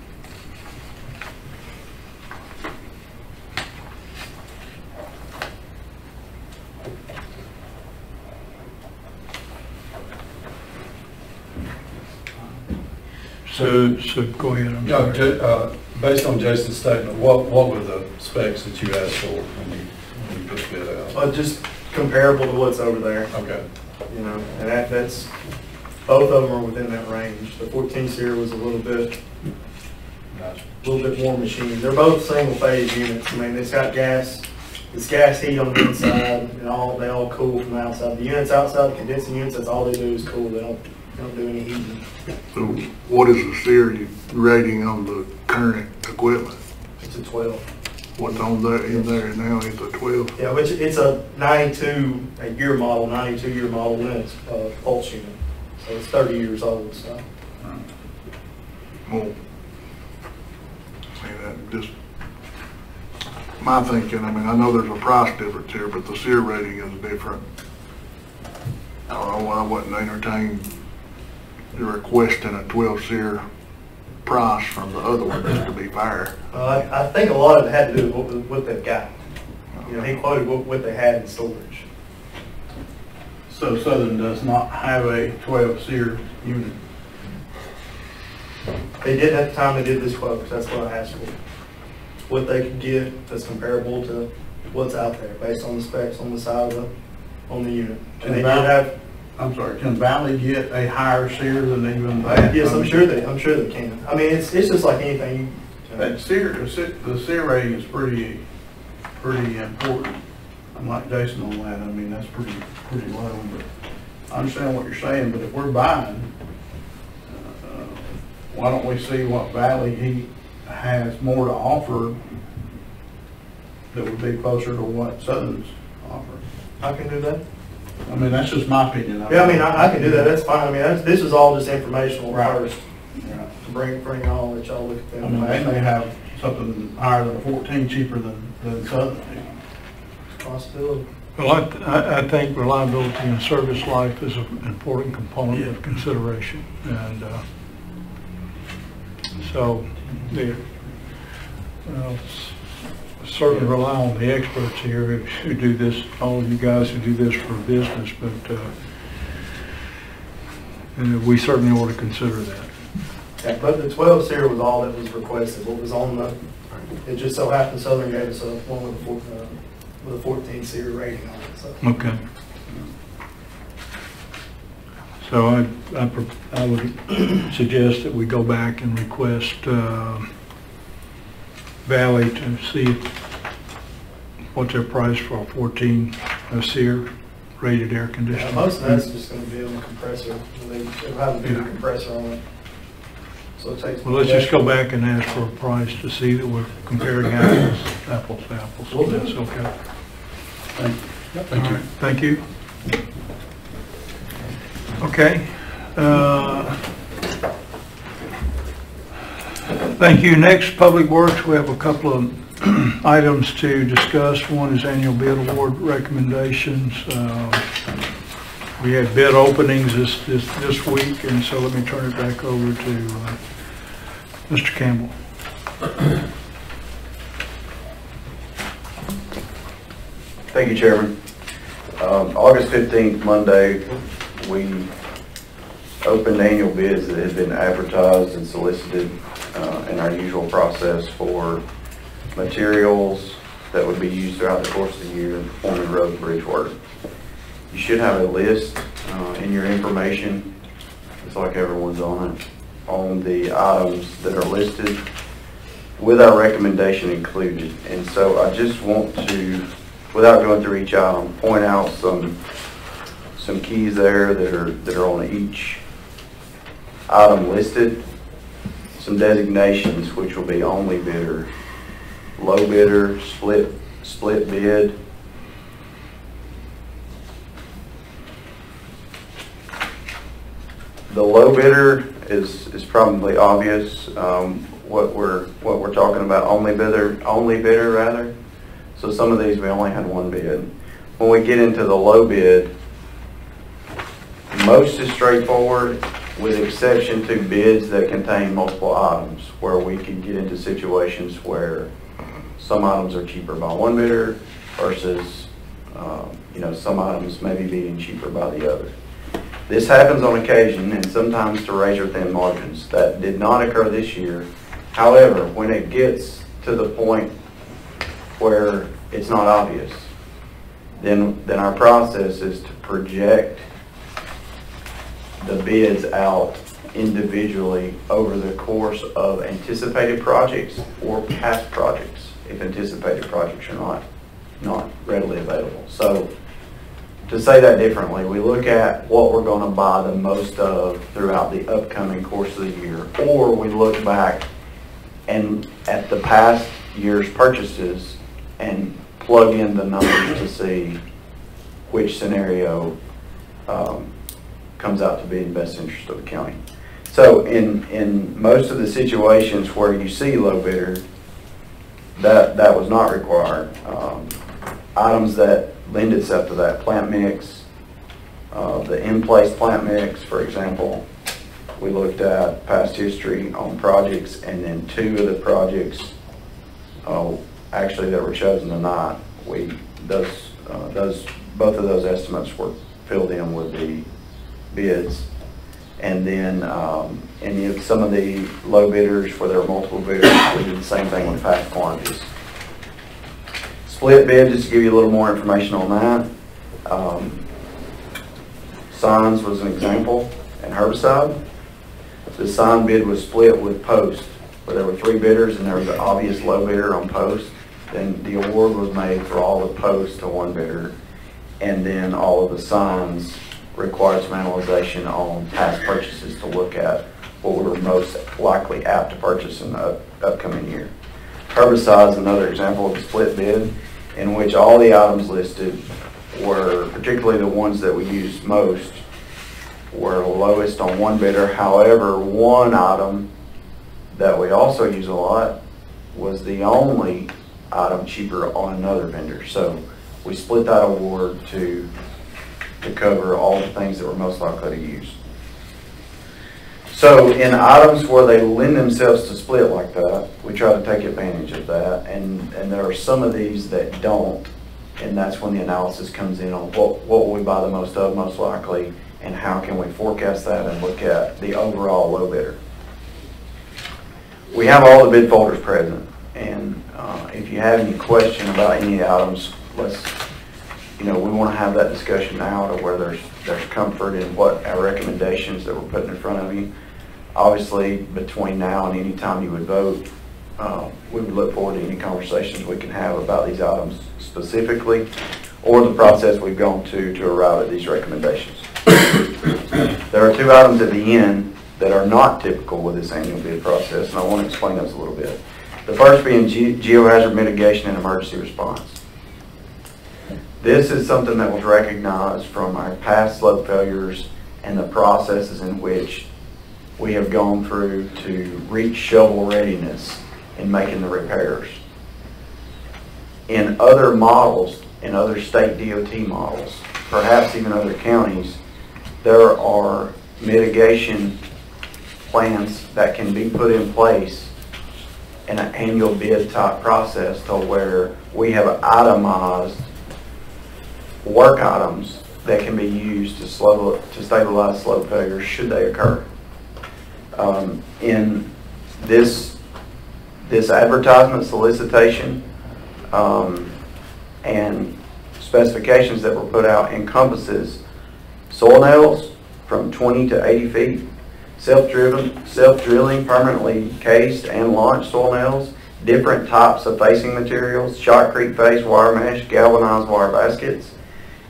A: So go ahead. I'm sorry.
K: No, based on Jason's statement, what were the specs that you asked for when you put the bid out?
J: Just comparable to what's over there.
K: Okay.
J: You know, and that's both of them are within that range. The 14 seer was a little bit more machine. They're both single phase units. I mean, it's got gas. It's gas heat on the inside, and they all cool from the outside. The units outside, the condensing units, that's all they do is cool. They don't do any heating.
G: So what is the seer rating on the current equipment?
J: It's a 12.
G: What's on there in there now is a 12?
J: Yeah, which it's a 92-year model, and it's a pulse unit. So it's 30 years old. So.
G: Well, just my thinking, I mean, I know there's a price difference here, but the SEER rating is different. I don't know, I wouldn't entertain requesting a 12 SEER price from the other one just to be fair.
J: I think a lot of it had to do with what they've got. You know, he quoted what they had in storage.
E: So Southern does not have a 12 SEER unit.
J: They did at the time they did this quote, 'cause that's what I asked for. What they could get that's comparable to what's out there, based on the specs on the side of on the unit. And they did have.
E: I'm sorry, can Valley get a higher SEER than even that?
J: Yes, I'm sure they can. I mean, it's just like anything.
E: That SEER, the SEER rating is pretty important. I'm like Jason on that. I mean, that's pretty low, but I understand what you're saying, but if we're buying, why don't we see what Valley Heat has more to offer that would be closer to what Southern's offering?
J: I can do that.
E: I mean, that's just my opinion.
J: Yeah, I mean, I can do that. That's fine. I mean, this is all just informational first.
E: Right.
J: To bring all that y'all look at them.
E: I mean, they may have something higher than a 14 cheaper than Southern.
J: Possibility.
A: Well, I think reliability and service life is an important component of consideration, and so certainly rely on the experts here who do this, all of you guys who do this for business, but we certainly ought to consider that.
J: Yeah, but the 12 SEER was all that was requested. What was on the, it just so happened Southern gave us one with a 14 SEER rating on it. So.
A: Okay. So I would suggest that we go back and request Valley to see what's their price for a 14 SEER rated air conditioner.
J: Yeah, most of that's just going to be on the compressor. They'll have a bigger compressor on it. So it takes.
A: Well, let's just go back and ask for a price to see that we're comparing apples to apples. So that's okay. Thank you. Thank you. Okay. Thank you. Next, Public Works. We have a couple of items to discuss. One is annual bid award recommendations. We had bid openings this week, and so let me turn it back over to Mr. Campbell.
F: Thank you, Chairman. August 15th, Monday, we opened annual bids that had been advertised and solicited in our usual process for materials that would be used throughout the course of the year in performing road and bridge work. You should have a list in your information, it's like everyone's on it, on the items that are listed with our recommendation included. And so I just want to, without going through each item, point out some keys there that are on each item listed, some designations which will be only bidder, low bidder, split bid. The low bidder is probably obvious. What we're talking about, only bidder rather. So some of these we only had one bid. When we get into the low bid, most is straightforward, with exception to bids that contain multiple items, where we can get into situations where some items are cheaper by one bidder versus some items maybe being cheaper by the other. This happens on occasion and sometimes to razor thin margins. That did not occur this year. However, when it gets to the point where it's not obvious, then our process is to project the bids out individually over the course of anticipated projects or past projects, if anticipated projects are not readily available. So to say that differently, we look at what we're going to buy the most of throughout the upcoming course of the year, or we look back and at the past year's purchases and plug in the numbers to see which scenario comes out to be in the best interest of the county. So in most of the situations where you see low bidder, that was not required. Items that lend itself to that, plant mix, the in-place plant mix, for example, we looked at past history on projects, and then 2 of the projects, actually that were chosen tonight, both of those estimates were filled in with the bids. And then some of the low bidders, where there were multiple bidders, we did the same thing with past quantities. Split bid, just to give you a little more information on that. Signs was an example, and herbicide. The sign bid was split with post, where there were 3 bidders and there was an obvious low bidder on post. Then the award was made for all the posts to 1 bidder, and then all of the signs required some analyzation on past purchases to look at what we were most likely apt to purchase in the upcoming year. Herbicide is another example of a split bid in which all the items listed were, particularly the ones that we used most, were lowest on 1 bidder. However, one item that we also use a lot was the only item cheaper on another vendor. So we split that award to cover all the things that we're most likely to use. So in items where they lend themselves to split like that, we try to take advantage of that, and there are some of these that don't, and that's when the analysis comes in on what will we buy the most of most likely, and how can we forecast that and look at the overall low bidder. We have all the bid folders present, and if you have any question about any items, we want to have that discussion now to where there's comfort in what our recommendations that we're putting in front of you. Obviously, between now and any time you would vote, we would look forward to any conversations we can have about these items specifically, or the process we've gone to arrive at these recommendations. There are 2 items at the end that are not typical with this annual bid process, and I want to explain those a little bit. The first being geohazard mitigation and emergency response. This is something that was recognized from our past slope failures and the processes in which we have gone through to reach shovel readiness in making the repairs. In other models, in other state DOT models, perhaps even other counties, there are mitigation plans that can be put in place in an annual bid type process to where we have itemized work items that can be used to stabilize slope failures should they occur. In this advertisement solicitation and specifications that were put out encompasses soil nails from 20 to 80 feet, self-drilling, permanently cased and launched soil nails, different types of facing materials, shotcrete face, wire mesh, galvanized wire baskets,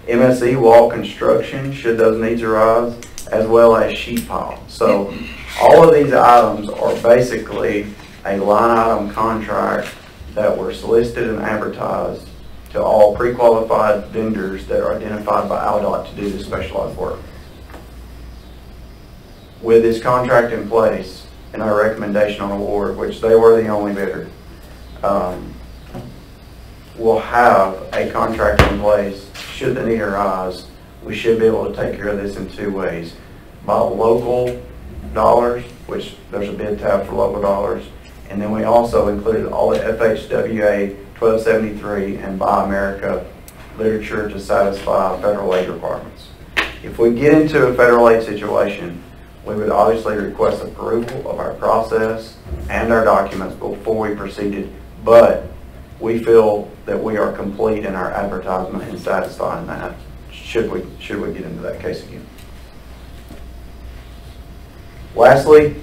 F: MSE wall construction, should those needs arise, as well as sheet pile. So all of these items are basically a line item contract that were solicited and advertised to all pre-qualified vendors that are identified by ALDOT to do this specialized work. With this contract in place and our recommendation on award, which they were the only bidder, we'll have a contract in place. Should the need arise, we should be able to take care of this in 2 ways. By local dollars, which there's a bid tab for local dollars, and then we also included all the FHWA 1273 and Buy America literature to satisfy federal aid requirements. If we get into a federal aid situation, we would obviously request approval of our process and our documents before we proceeded, but we feel that we are complete in our advertisement and satisfying that should we get into that case again. Lastly,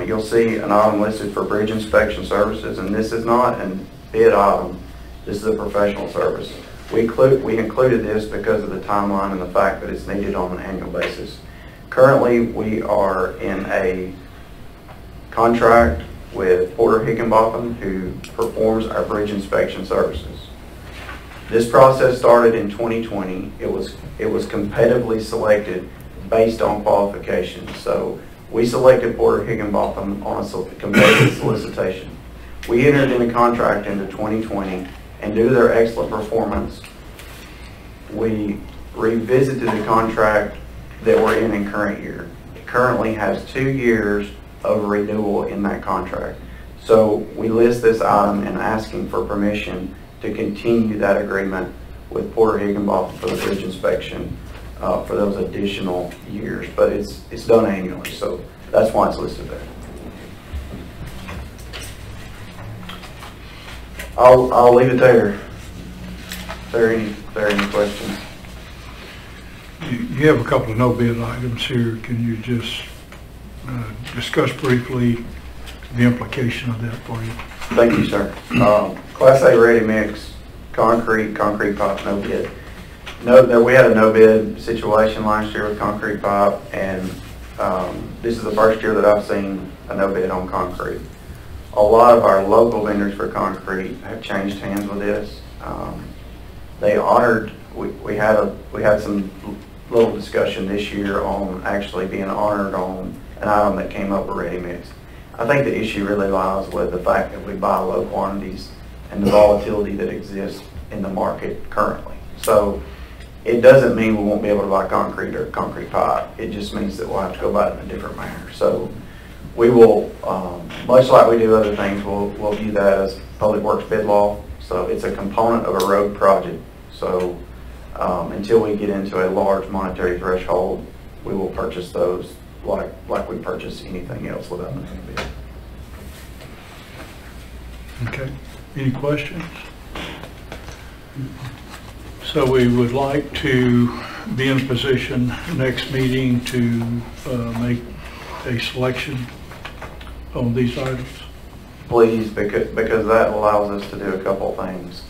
F: you'll see an item listed for bridge inspection services, and this is not a bid item. This is a professional service. We included this because of the timeline and the fact that it's needed on an annual basis. Currently, we are in a contract with Porter Higginbotham, who performs our bridge inspection services. This process started in 2020. It was competitively selected based on qualifications. So we selected Porter Higginbotham on a competitive solicitation. we entered into contract into 2020, and due to their excellent performance, we revisited the contract that we're in current year. It currently has 2 years of renewal in that contract. So we list this item and asking for permission to continue that agreement with Porter Higginbotham for the bridge inspection for those additional years. But it's done annually, so that's why it's listed there. I'll leave it there. If there are any questions.
A: You have a couple of no bid items here. Can you just discuss briefly the implication of that for you?
F: Thank you, sir. Class A ready mix, concrete pipe, no bid. We had a no bid situation last year with concrete pipe, and this is the first year that I've seen a no bid on concrete. A lot of our local vendors for concrete have changed hands with this. They honored, we had some little discussion this year on actually being honored on an item that came up with ready mix. I think the issue really lies with the fact that we buy low quantities and the volatility that exists in the market currently. So it doesn't mean we won't be able to buy concrete or concrete pipe. It just means that we'll have to go about it in a different manner. So we will, much like we do other things, we'll view that as public works bid law. So it's a component of a road project. So until we get into a large monetary threshold, we will purchase those like we purchase anything else without the bid.
A: Okay. Any questions? So we would like to be in a position next meeting to make a selection on these items.
F: Please, because that allows us to do a couple things.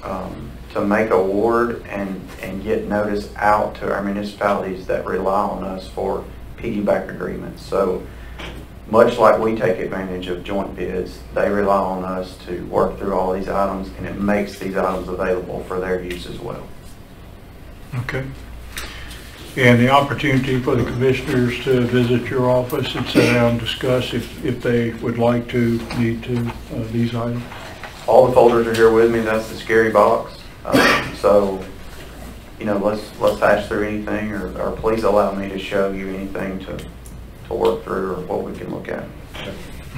F: To make award and get notice out to our municipalities that rely on us for piggyback agreements. So much like we take advantage of joint bids, they rely on us to work through all these items, and it makes these items available for their use as well.
A: Okay. And the opportunity for the commissioners to visit your office and sit down and discuss if they would like to, need to, these items?
F: All the folders are here with me. That's the scary box. So, you know, let's hash through anything, or please allow me to show you anything to work through or what we can look at.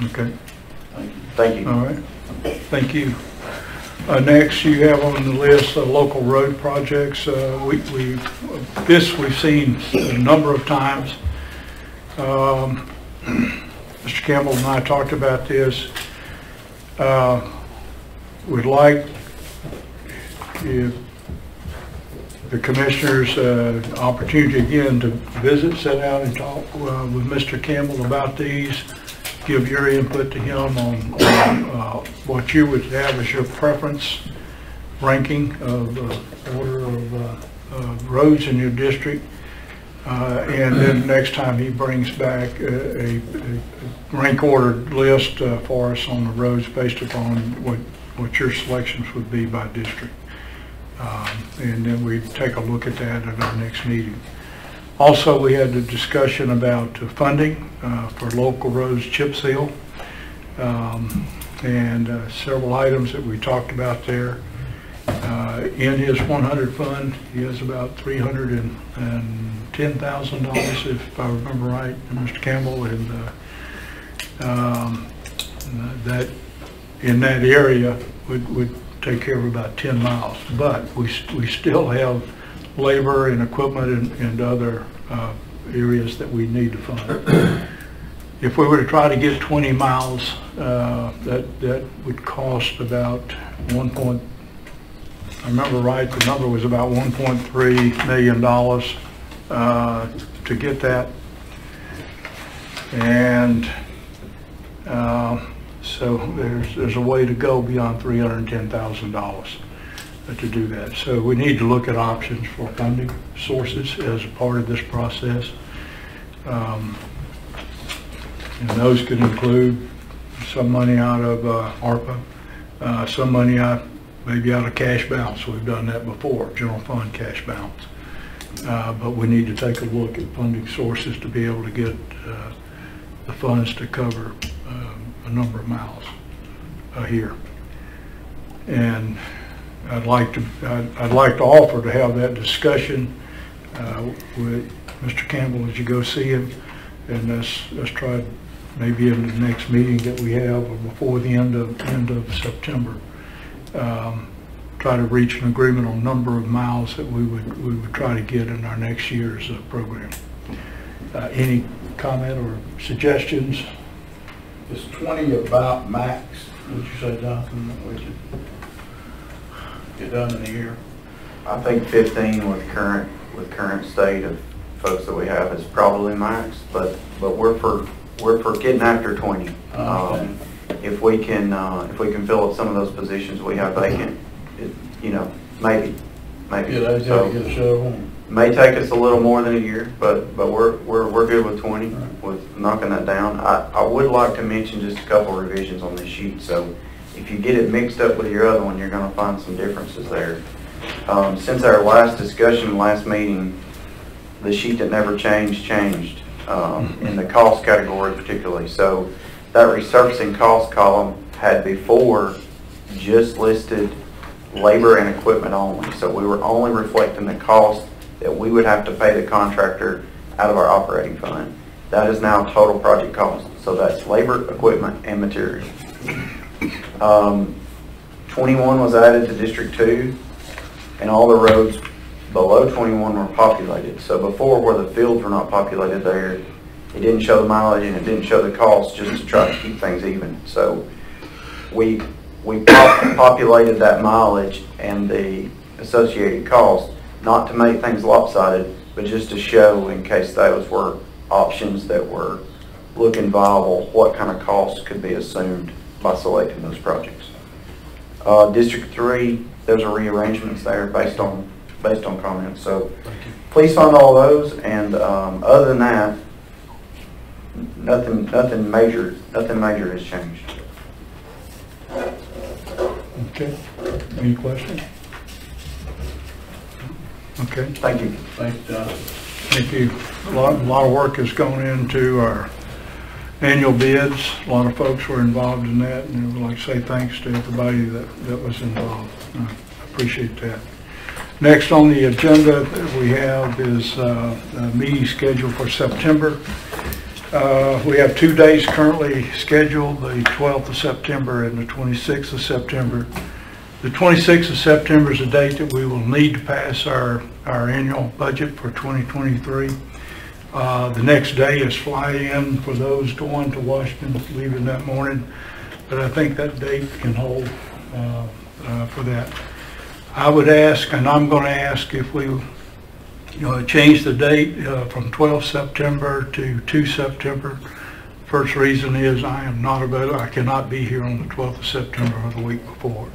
A: Okay.
F: Thank you.
A: All right. Thank you. Next, you have on the list local road projects. We've seen a number of times. Mr. Campbell and I talked about this. We'd like if the commissioners opportunity again to visit, sit down and talk with Mr. Campbell about these, give your input to him on what you would have as your preference ranking of order of roads in your district. And then next time he brings back a rank ordered list for us on the roads based upon what your selections would be by district. And then we take a look at that at our next meeting. Also, we had a discussion about funding for local roads chip seal, and several items that we talked about there. In his 100 fund, he has about $310,000, if I remember right, Mr. Campbell, and that in that area would take care of about 10 miles. But we still have labor and equipment and other areas that we need to fund. If we were to try to get 20 miles, that would cost about I remember right, the number was about $1.3 million to get that. And so there's a way to go beyond $310,000 to do that. So we need to look at options for funding sources as a part of this process. And those could include some money out of ARPA, some money maybe out of cash balance. We've done that before, general fund cash balance. But we need to take a look at funding sources to be able to get the funds to cover a number of miles. here. And I'd like to offer to have that discussion with Mr. Campbell as you go see him, and let's try maybe in the next meeting that we have or before the end of September, try to reach an agreement on number of miles that we would try to get in our next year's program. Any comment or suggestions?
E: Is 20 about max, would you say, Jonathan, that we could get done in a year?
F: I think 15 with current state of folks that we have is probably max, but we're for getting after 20. If we can fill up some of those positions we have vacant, maybe.
E: Yeah, they
F: So,
E: get a shovel.
F: may take us a little more than a year, but we're good with 20, with knocking that down. I would like to mention just a couple revisions on this sheet. So if you get it mixed up with your other one, you're going to find some differences there. Since our last discussion, last meeting, the sheet that never changed in the cost category particularly. So that resurfacing cost column had before just listed labor and equipment only. So we were only reflecting the cost that we would have to pay the contractor out of our operating fund. That is now total project cost. So that's labor, equipment, and material. 21 was added to District 2, and all the roads below 21 were populated. So before, where the fields were not populated there, it didn't show the mileage and it didn't show the cost, just to try to keep things even. So we populated that mileage and the associated cost, not to make things lopsided, but just to show, in case those were options that were looking viable, what kind of costs could be assumed by selecting those projects. District 3, those are rearrangements there based on comments. So please find all those, and other than that, nothing major has changed.
A: Okay. Any questions? Okay.
F: Thank you.
E: Thanks, Jonathan.
A: Thank you. A lot of work has gone into our annual bids. A lot of folks were involved in that, and I would like to say thanks to everybody that was involved. I appreciate that. Next on the agenda that we have is a meeting schedule for September. We have 2 days currently scheduled, the 12th of September and the 26th of September. The 26th of September is a date that we will need to pass our annual budget for 2023. The next day is fly-in for those going to Washington, leaving that morning. But I think that date can hold for that. I would ask, and I'm going to ask, if we change the date from 12 September to 2 September. First reason is I am not available. I cannot be here on the 12th of September or the week before.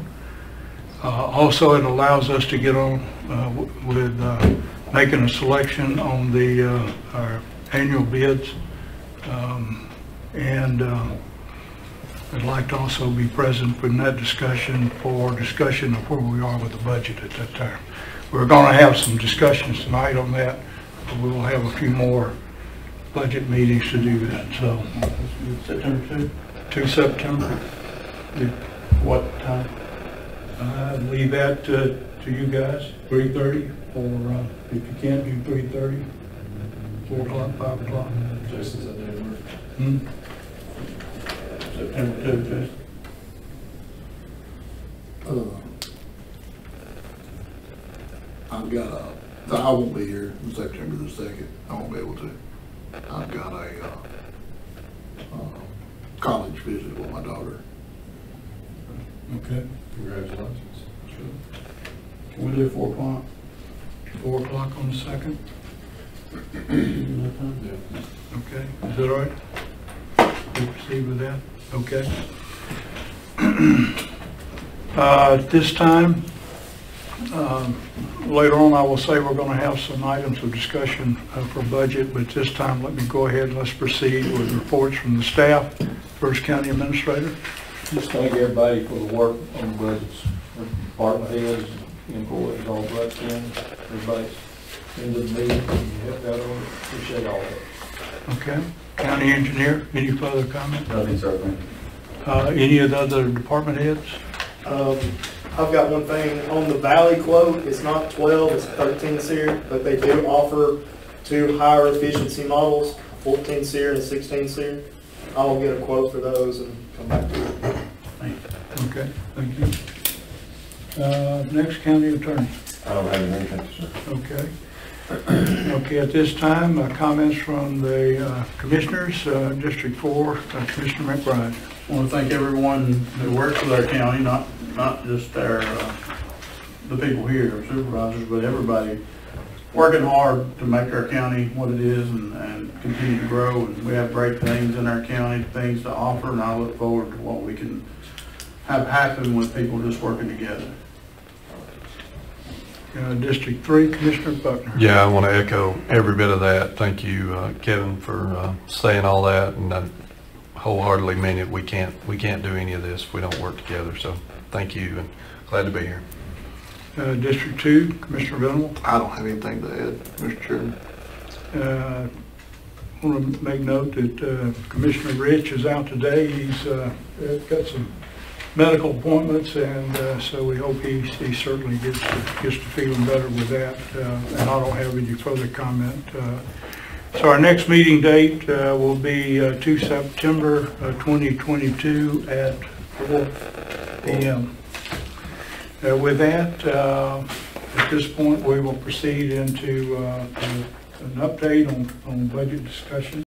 A: Also, it allows us to get on with making a selection on our annual bids, and I'd like to also be present in that discussion for discussion of where we are with the budget at that time. We're going to have some discussions tonight on that, but we will have a few more budget meetings to do that. So
E: September
A: 2 September.
E: what time?
A: Leave that to you guys. 3:30, or if you can't do 3:30, 4 o'clock, 5 o'clock.
K: Jason's that day work.
E: September 2, Jason.
G: I won't be here on September the 2nd. I won't be able to. I've got a college visit with my daughter.
A: Okay.
K: Congratulations.
E: Can we do 4 o'clock?
A: 4 o'clock on the 2nd.
K: Yeah.
A: Okay. Is that all right? We proceed with that? Okay. At this time, later on I will say we're going to have some items of discussion for budget, but this time let me go ahead and let's proceed with reports from the staff. First, County Administrator.
B: Just thank everybody for the work on the budgets, department heads, employees, all butts in, everybody's into the meeting, and helped out on it, appreciate all that.
A: Okay. County Engineer, any further comment?
I: Nothing, sir.
A: Any of the other department heads?
J: I've got one thing on the Valley quote. It's not 12, it's 13 SEER, but they do offer 2 higher efficiency models, 14 SEER and 16 SEER. I'll get a quote for those and come back to you.
A: Okay, thank you. Next, county attorney.
I: I don't have anything, sir.
A: Okay. Okay, at this time, comments from the commissioners, District 4, Commissioner McBride.
K: I want to thank everyone that works with our county, not just our, the people here, our supervisors, but everybody working hard to make our county what it is and continue to grow. And we have great things in our county, things to offer, and I look forward to what we can have happen with people just working together.
A: District 3, Commissioner Buckner.
L: Yeah, I want to echo every bit of that. Thank you, Kevin, for saying all that, and I wholeheartedly mean it. We can't do any of this if we don't work together. So thank you, and glad to be here.
A: District 2, Commissioner Venable.
G: I don't have anything to add, Mr. Chairman.
A: I want to make note that Commissioner Rich is out today. He's got some medical appointments, and so we hope he certainly gets to feeling better with that. And I don't have any further comment. So our next meeting date will be 2 September 2022 at 4 p.m. With that, at this point, we will proceed into an update on budget discussion.